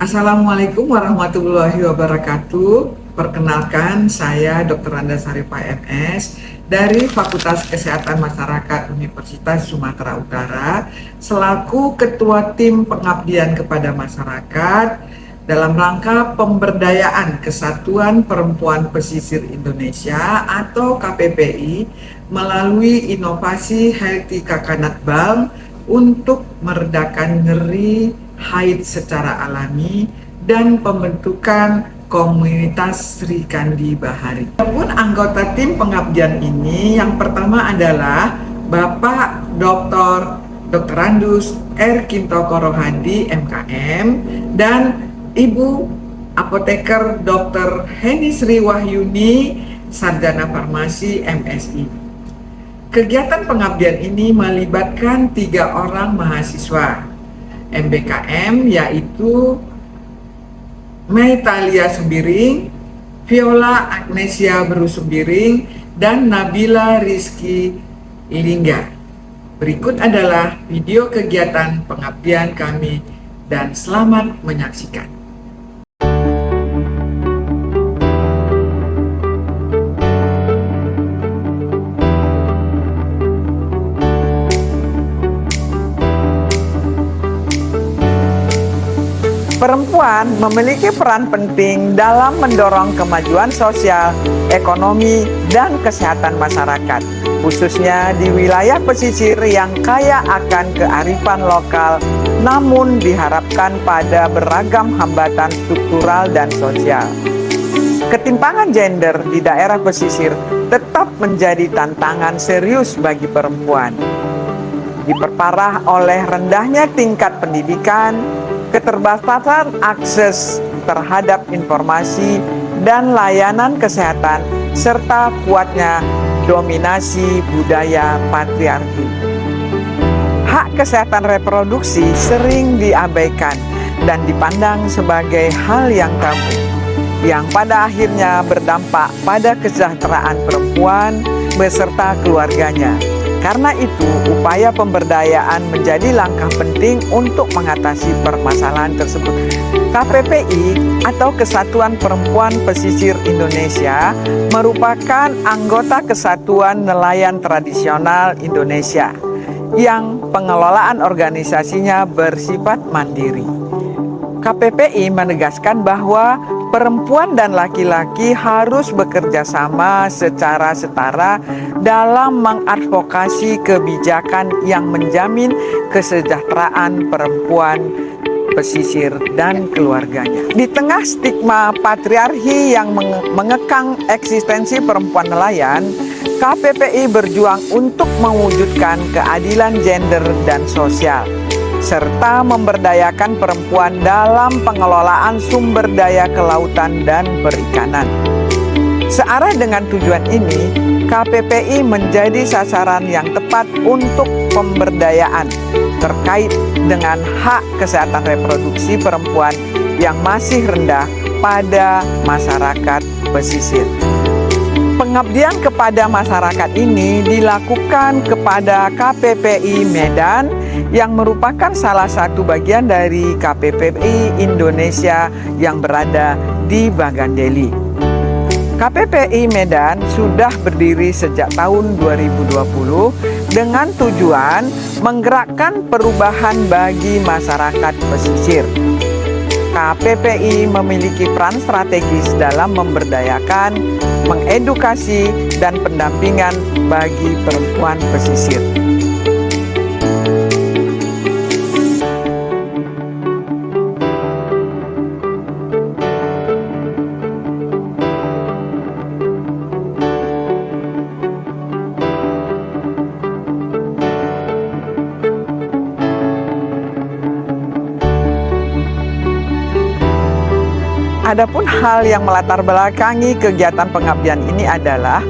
Assalamualaikum warahmatullahi wabarakatuh. Perkenalkan, saya Dr. Andasari PNS dari Fakultas Kesehatan Masyarakat Universitas Sumatera Utara selaku Ketua Tim Pengabdian kepada Masyarakat dalam rangka pemberdayaan Kesatuan Perempuan Pesisir Indonesia atau KPPI melalui inovasi Healthy Coconut Balm untuk meredakan nyeri haid secara alami dan pembentukan komunitas Sri Kandi Bahari. Adapun anggota tim pengabdian ini yang pertama adalah Bapak Dr. Andus R. Kintoko Rohadi MKM dan Ibu Apoteker Dr. Heni Sri Wahyuni Sarjana Farmasi MSI. Kegiatan pengabdian ini melibatkan 3 orang mahasiswa MBKM, yaitu Meitalia Sembiring, Viola Agnesia Beru Sembiring, dan Nabila Rizky Lingga. Berikut adalah video kegiatan pengabdian kami dan selamat menyaksikan. Perempuan memiliki peran penting dalam mendorong kemajuan sosial, ekonomi, dan kesehatan masyarakat, khususnya di wilayah pesisir yang kaya akan kearifan lokal, namun diharapkan pada beragam hambatan struktural dan sosial. Ketimpangan gender di daerah pesisir tetap menjadi tantangan serius bagi perempuan. Diperparah oleh rendahnya tingkat pendidikan, keterbatasan akses terhadap informasi dan layanan kesehatan, serta kuatnya dominasi budaya patriarki. Hak kesehatan reproduksi sering diabaikan dan dipandang sebagai hal yang tabu, yang pada akhirnya berdampak pada kesejahteraan perempuan beserta keluarganya. Karena itu, upaya pemberdayaan menjadi langkah penting untuk mengatasi permasalahan tersebut. KPPI atau Kesatuan Perempuan Pesisir Indonesia merupakan anggota Kesatuan Nelayan Tradisional Indonesia yang pengelolaan organisasinya bersifat mandiri. KPPI menegaskan bahwa perempuan dan laki-laki harus bekerja sama secara setara dalam mengadvokasi kebijakan yang menjamin kesejahteraan perempuan pesisir dan keluarganya. Di tengah stigma patriarki yang mengekang eksistensi perempuan nelayan, KPPI berjuang untuk mewujudkan keadilan gender dan sosial, serta memberdayakan perempuan dalam pengelolaan sumber daya kelautan dan perikanan. Searah dengan tujuan ini, KPPI menjadi sasaran yang tepat untuk pemberdayaan terkait dengan hak kesehatan reproduksi perempuan yang masih rendah pada masyarakat pesisir. Pengabdian kepada masyarakat ini dilakukan kepada KPPI Medan yang merupakan salah satu bagian dari KPPI Indonesia yang berada di Bagandeli. KPPI Medan sudah berdiri sejak tahun 2020 dengan tujuan menggerakkan perubahan bagi masyarakat pesisir. KPPI memiliki peran strategis dalam memberdayakan, mengedukasi, dan pendampingan bagi perempuan pesisir. Adapun hal yang melatar belakangi kegiatan pengabdian ini adalah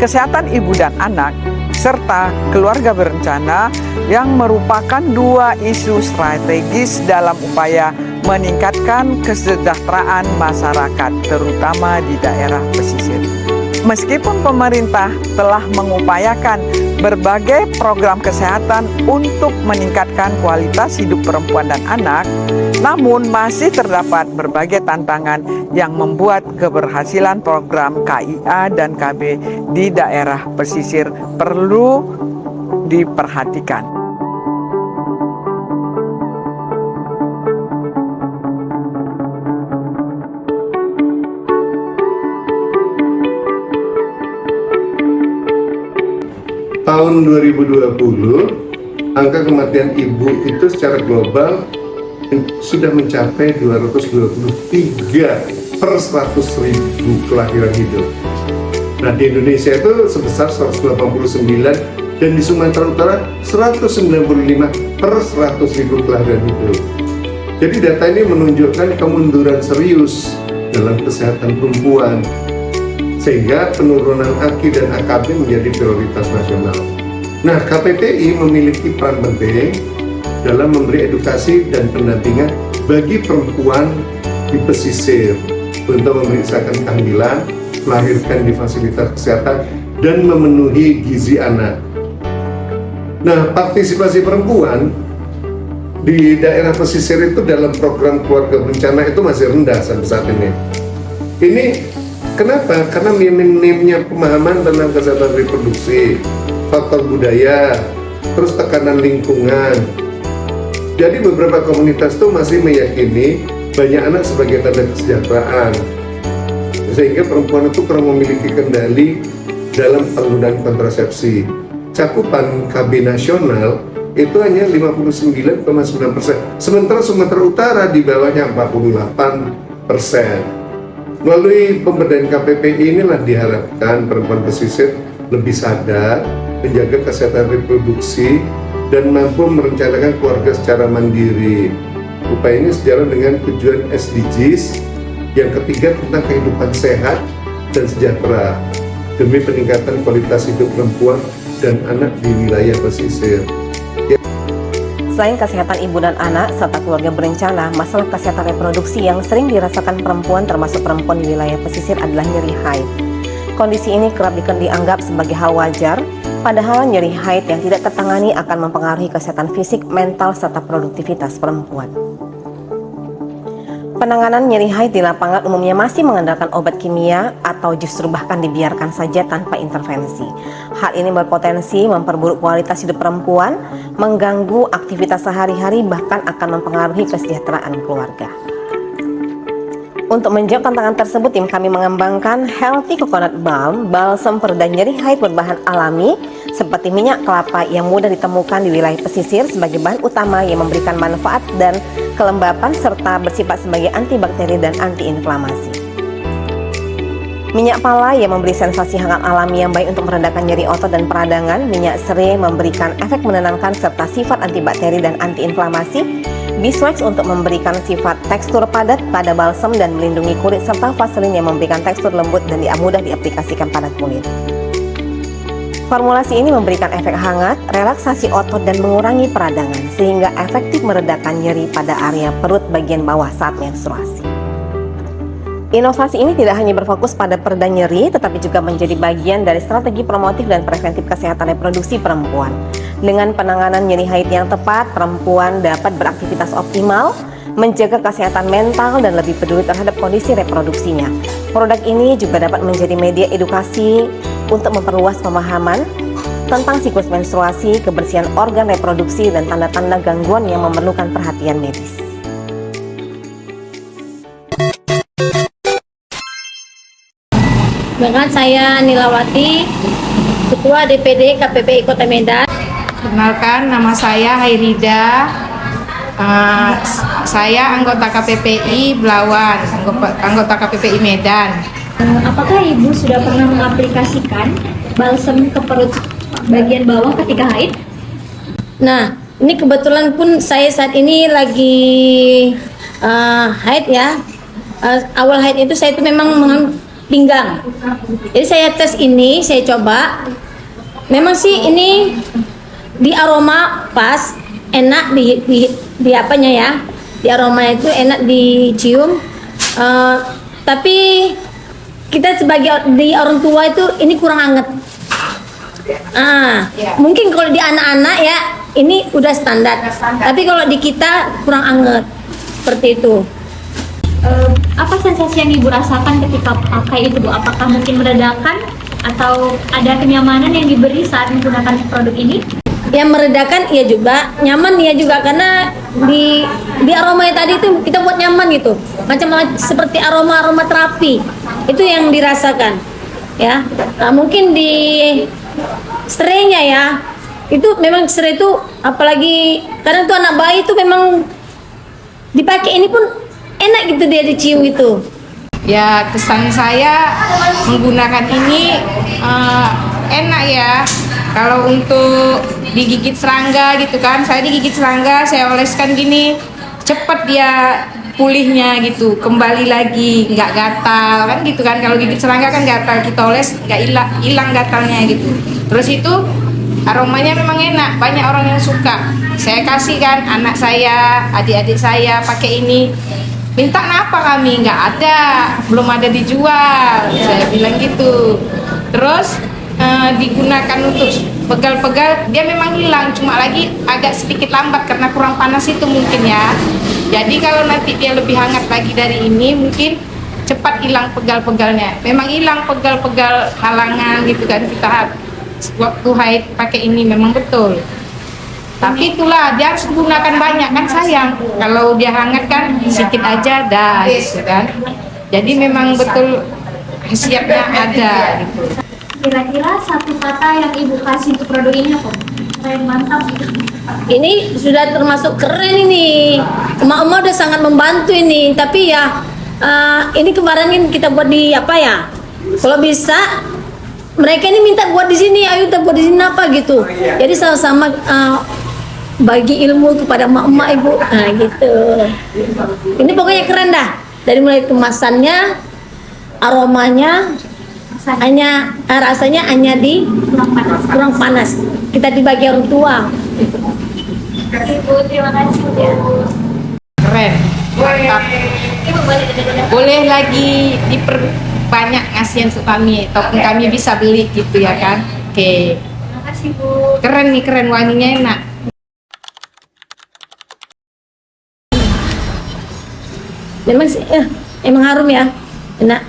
kesehatan ibu dan anak serta keluarga berencana yang merupakan 2 isu strategis dalam upaya meningkatkan kesejahteraan masyarakat terutama di daerah pesisir. Meskipun pemerintah telah mengupayakan berbagai program kesehatan untuk meningkatkan kualitas hidup perempuan dan anak, namun masih terdapat berbagai tantangan yang membuat keberhasilan program KIA dan KB di daerah pesisir perlu diperhatikan. Tahun 2020, angka kematian ibu itu secara global sudah mencapai 223 per 100.000 kelahiran hidup. Nah, di Indonesia itu sebesar 189 dan di Sumatera Utara 195 per 100.000 kelahiran hidup. Jadi data ini menunjukkan kemunduran serius dalam kesehatan perempuan, sehingga penurunan AKI dan AKB menjadi prioritas nasional. Nah, KPPI memiliki peran penting dalam memberi edukasi dan pendampingan bagi perempuan di pesisir untuk memeriksakan kehamilan, melahirkan di fasilitas kesehatan, dan memenuhi gizi anak. Nah, partisipasi perempuan di daerah pesisir itu dalam program keluarga berencana itu masih rendah sampai saat ini. Ini kenapa? Karena minimnya pemahaman tentang kesehatan reproduksi, faktor budaya, terus tekanan lingkungan. Jadi beberapa komunitas itu masih meyakini banyak anak sebagai tanda kesejahteraan, sehingga perempuan itu kurang memiliki kendali dalam penggunaan kontrasepsi. Cakupan KB nasional itu hanya 59,9%, sementara Sumatera Utara di bawahnya 48%. Melalui pemberdayaan KPPI inilah diharapkan perempuan pesisir lebih sadar, menjaga kesehatan reproduksi, dan mampu merencanakan keluarga secara mandiri. Upaya ini sejalan dengan tujuan SDGs yang ketiga tentang kehidupan sehat dan sejahtera demi peningkatan kualitas hidup perempuan dan anak di wilayah pesisir. Selain kesehatan ibu dan anak serta keluarga berencana, masalah kesehatan reproduksi yang sering dirasakan perempuan termasuk perempuan di wilayah pesisir adalah nyeri haid. Kondisi ini kerap dianggap sebagai hal wajar, padahal nyeri haid yang tidak tertangani akan mempengaruhi kesehatan fisik, mental, serta produktivitas perempuan. Penanganan nyeri haid di lapangan umumnya masih mengandalkan obat kimia atau justru bahkan dibiarkan saja tanpa intervensi. Hal ini berpotensi memperburuk kualitas hidup perempuan, mengganggu aktivitas sehari-hari, bahkan akan mempengaruhi kesejahteraan keluarga. Untuk menjawab tantangan tersebut, tim kami mengembangkan Healthy Coconut Balm, balsam pereda nyeri haid berbahan alami seperti minyak kelapa yang mudah ditemukan di wilayah pesisir sebagai bahan utama yang memberikan manfaat dan kelembapan serta bersifat sebagai antibakteri dan antiinflamasi. Minyak pala yang memberi sensasi hangat alami yang baik untuk meredakan nyeri otot dan peradangan. Minyak serai memberikan efek menenangkan serta sifat antibakteri dan antiinflamasi. Beeswax untuk memberikan sifat tekstur padat pada balsam dan melindungi kulit, serta vaselin yang memberikan tekstur lembut dan mudah diaplikasikan pada kulit. Formulasi ini memberikan efek hangat, relaksasi otot dan mengurangi peradangan sehingga efektif meredakan nyeri pada area perut bagian bawah saat menstruasi. Inovasi ini tidak hanya berfokus pada pereda nyeri, tetapi juga menjadi bagian dari strategi promotif dan preventif kesehatan reproduksi perempuan. Dengan penanganan nyeri haid yang tepat, perempuan dapat beraktivitas optimal, menjaga kesehatan mental, dan lebih peduli terhadap kondisi reproduksinya. Produk ini juga dapat menjadi media edukasi untuk memperluas pemahaman tentang siklus menstruasi, kebersihan organ reproduksi, dan tanda-tanda gangguan yang memerlukan perhatian medis. Dengan saya Nilawati, Ketua DPD KPPI Kota Medan. Perkenalkan, nama saya Hairida. Saya anggota KPPI Belawan, anggota KPPI Medan. Apakah Ibu sudah pernah mengaplikasikan balsam ke perut bagian bawah ketika haid? Nah, ini kebetulan pun saya saat ini lagi haid ya. Awal haid itu saya itu memang pinggang. Jadi saya tes ini, saya coba. Memang sih ini di aroma pas, enak di apanya ya. Di aroma itu enak dicium. Tapi kita sebagai di orang tua itu ini kurang anget. Mungkin kalau di anak-anak ya ini udah standar. Tapi kalau di kita kurang anget. Seperti itu. Apa sensasi yang ibu rasakan ketika pakai itu bu? Apakah mungkin meredakan atau ada kenyamanan yang diberi saat menggunakan produk ini? Yang meredakan iya juga, nyaman iya juga, karena di aroma tadi itu kita buat nyaman gitu, macam seperti aroma terapi itu yang dirasakan ya. Nah, mungkin di serainya ya, itu memang serai itu apalagi karena itu anak bayi itu memang dipakai ini pun enak gitu, dia dicium itu. Ya kesan saya menggunakan ini enak ya. Kalau untuk digigit serangga gitu kan, saya digigit serangga, saya oleskan gini, cepet dia pulihnya gitu, kembali lagi, nggak gatal kan gitu kan. Kalau gigit serangga kan gatal, kita oles nggak hilang gatalnya gitu. Terus itu aromanya memang enak, banyak orang yang suka. Saya kasih kan anak saya, adik-adik saya pakai ini. Minta kenapa kami? Nggak ada, belum ada dijual, saya bilang gitu. Terus digunakan untuk pegal-pegal, dia memang hilang, cuma lagi agak sedikit lambat karena kurang panas itu mungkin ya. Jadi kalau nanti dia lebih hangat lagi dari ini, mungkin cepat hilang pegal-pegalnya. Memang hilang pegal-pegal halangan gitu kan, kita waktu haid pakai ini memang betul. Tapi itulah dia harus menggunakan banyak kan, sayang kalau dia hangat kan sedikit aja dah gitu kan. Jadi memang betul khasiatnya ada gitu. Kira-kira satu kata yang ibu kasih untuk produk ini apa? Keren, mantap gitu. Ini sudah termasuk keren ini. Emak-emak udah sangat membantu ini. Tapi ya ini kemarin kan kita buat di apa ya? Kalau bisa mereka ini minta buat di sini, ayo kita buat di sini apa gitu. Jadi sama-sama bagi ilmu kepada emak-emak ibu. Nah gitu. Ini pokoknya keren dah. Dari mulai kemasannya, aromanya, rasanya hanya di kurang panas. Kita dibagi orang tua. Ibu, terima kasih ya. Keren, mantap. Boleh lagi diperbanyak ngasih untuk kami, ataupun kami bisa beli gitu ya kan. Oke. Terima kasih bu. Keren nih, keren, wanginya enak. Memang sih, emang harum ya, enak,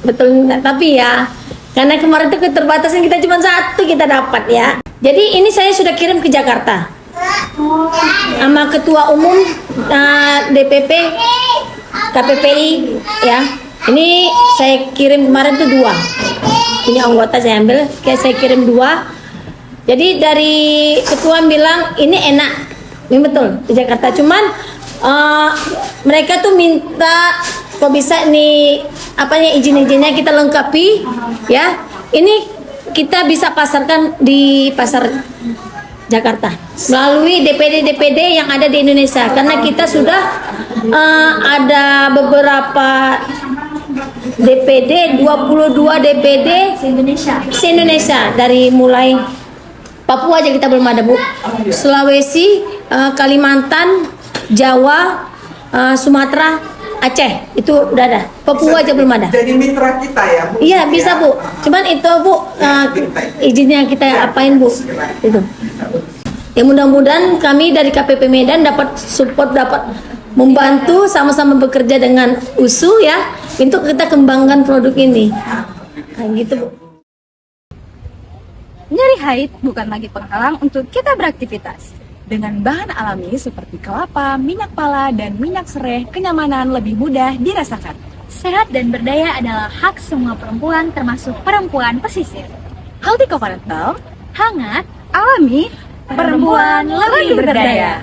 betul. Tapi ya, karena kemarin itu keterbatasan kita cuma satu kita dapat ya. Jadi ini saya sudah kirim ke Jakarta sama Ketua Umum DPP KPPI ya. Ini saya kirim kemarin tuh 2, punya anggota saya ambil, kayak saya kirim 2. Jadi dari Ketua bilang ini enak, ini betul di Jakarta. Cuman mereka tuh minta kok bisa nih apanya izin-izinnya kita lengkapi ya. Ini kita bisa pasarkan di pasar Jakarta melalui DPD yang ada di Indonesia, karena kita sudah ada beberapa DPD, 22 DPD se-Indonesia, dari mulai Papua aja kita belum ada bu, Sulawesi, Kalimantan, Jawa, Sumatera, Aceh itu udah ada. Papua aja belum ada. Jadi mitra kita ya bu? Iya bisa bu. Cuman itu bu izinnya kita apain bu? Itu. Ya mudah-mudahan kami dari KPP Medan dapat support, dapat membantu, sama-sama bekerja dengan USU ya untuk kita kembangkan produk ini. Nah, gitu bu. Nyeri haid bukan lagi penghalang untuk kita beraktivitas. Dengan bahan alami seperti kelapa, minyak pala, dan minyak serai, kenyamanan lebih mudah dirasakan. Sehat dan berdaya adalah hak semua perempuan, termasuk perempuan pesisir. Healthy Coconut Milk, Hangat, alami, perempuan lebih berdaya.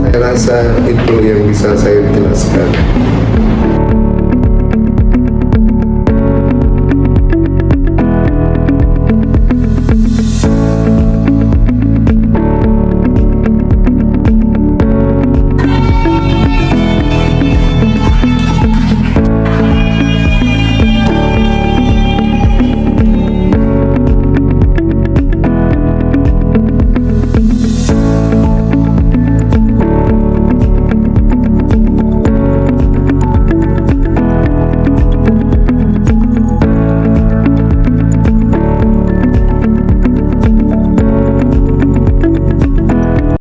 Saya rasa